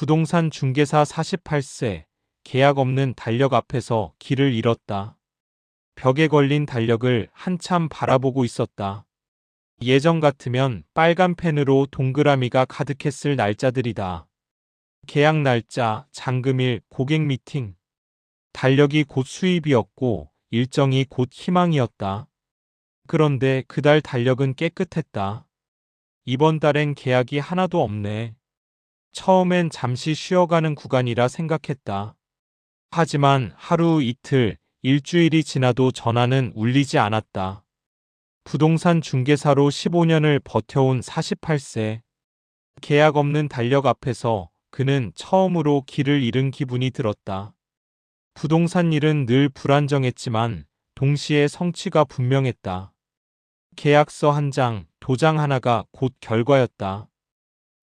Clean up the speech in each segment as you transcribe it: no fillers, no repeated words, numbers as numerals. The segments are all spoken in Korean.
부동산 중개사 48세, 계약 없는 달력 앞에서 길을 잃었다. 벽에 걸린 달력을 한참 바라보고 있었다. 예전 같으면 빨간 펜으로 동그라미가 가득했을 날짜들이다. 계약 날짜, 잔금일, 고객 미팅. 달력이 곧 수입이었고 일정이 곧 희망이었다. 그런데 그달 달력은 깨끗했다. 이번 달엔 계약이 하나도 없네. 처음엔 잠시 쉬어가는 구간이라 생각했다. 하지만 하루 이틀, 일주일이 지나도 전화는 울리지 않았다. 부동산 중개사로 15년을 버텨온 48세. 계약 없는 달력 앞에서 그는 처음으로 길을 잃은 기분이 들었다. 부동산 일은 늘 불안정했지만 동시에 성취가 분명했다. 계약서 한 장, 도장 하나가 곧 결과였다.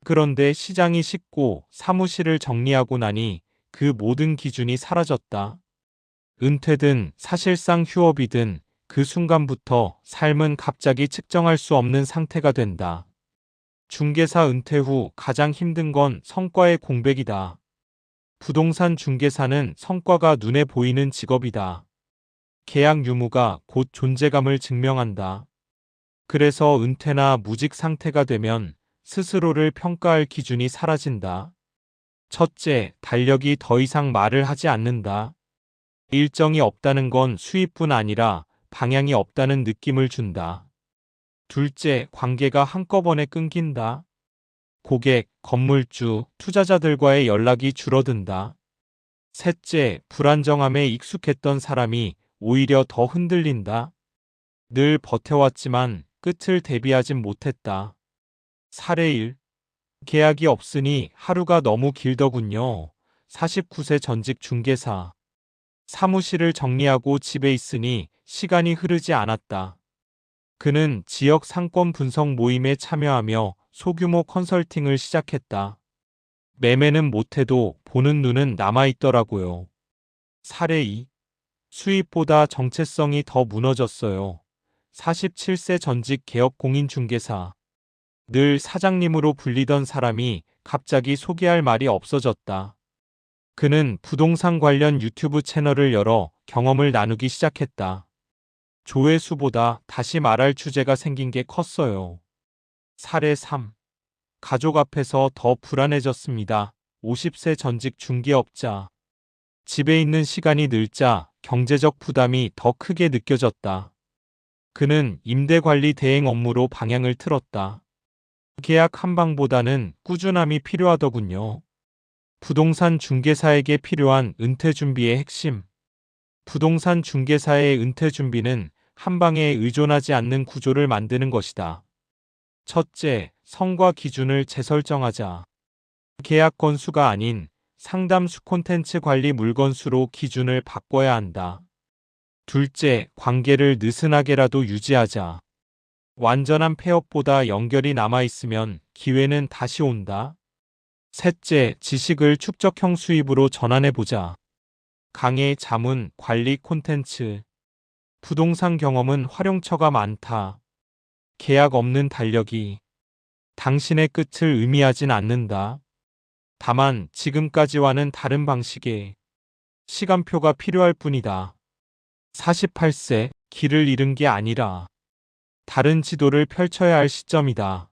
그런데 시장이 식고 사무실을 정리하고 나니 그 모든 기준이 사라졌다. 은퇴든 사실상 휴업이든 그 순간부터 삶은 갑자기 측정할 수 없는 상태가 된다. 중개사 은퇴 후 가장 힘든 건 성과의 공백이다. 부동산 중개사는 성과가 눈에 보이는 직업이다. 계약 유무가 곧 존재감을 증명한다. 그래서 은퇴나 무직 상태가 되면 스스로를 평가할 기준이 사라진다. 첫째, 달력이 더 이상 말을 하지 않는다. 일정이 없다는 건 수입뿐 아니라 방향이 없다는 느낌을 준다. 둘째, 관계가 한꺼번에 끊긴다. 고객, 건물주, 투자자들과의 연락이 줄어든다. 셋째, 불안정함에 익숙했던 사람이 오히려 더 흔들린다. 늘 버텨왔지만 끝을 대비하진 못했다. 사례 1. 계약이 없으니 하루가 너무 길더군요. 49세 전직 중개사. 사무실을 정리하고 집에 있으니 시간이 흐르지 않았다. 그는 지역 상권 분석 모임에 참여하며 소규모 컨설팅을 시작했다. 매매는 못해도 보는 눈은 남아있더라고요. 사례 2. 수입보다 정체성이 더 무너졌어요. 47세 전직 개업 공인중개사. 늘 사장님으로 불리던 사람이 갑자기 소개할 말이 없어졌다. 그는 부동산 관련 유튜브 채널을 열어 경험을 나누기 시작했다. 조회수보다 다시 말할 주제가 생긴 게 컸어요. 사례 3. 가족 앞에서 더 불안해졌습니다. 50세 전직 중개업자. 집에 있는 시간이 늘자 경제적 부담이 더 크게 느껴졌다. 그는 임대관리 대행 업무로 방향을 틀었다. 계약 한 방보다는 꾸준함이 필요하더군요. 부동산 중개사에게 필요한 은퇴 준비의 핵심. 부동산 중개사의 은퇴 준비는 한 방에 의존하지 않는 구조를 만드는 것이다. 첫째, 성과 기준을 재설정하자. 계약 건수가 아닌 상담수 콘텐츠 관리 물건수로 기준을 바꿔야 한다. 둘째, 관계를 느슨하게라도 유지하자. 완전한 폐업보다 연결이 남아있으면 기회는 다시 온다. 셋째, 지식을 축적형 수입으로 전환해보자. 강의, 자문, 관리 콘텐츠. 부동산 경험은 활용처가 많다. 계약 없는 달력이 당신의 끝을 의미하진 않는다. 다만 지금까지와는 다른 방식의 시간표가 필요할 뿐이다. 48세, 길을 잃은 게 아니라 다른 지도를 펼쳐야 할 시점이다.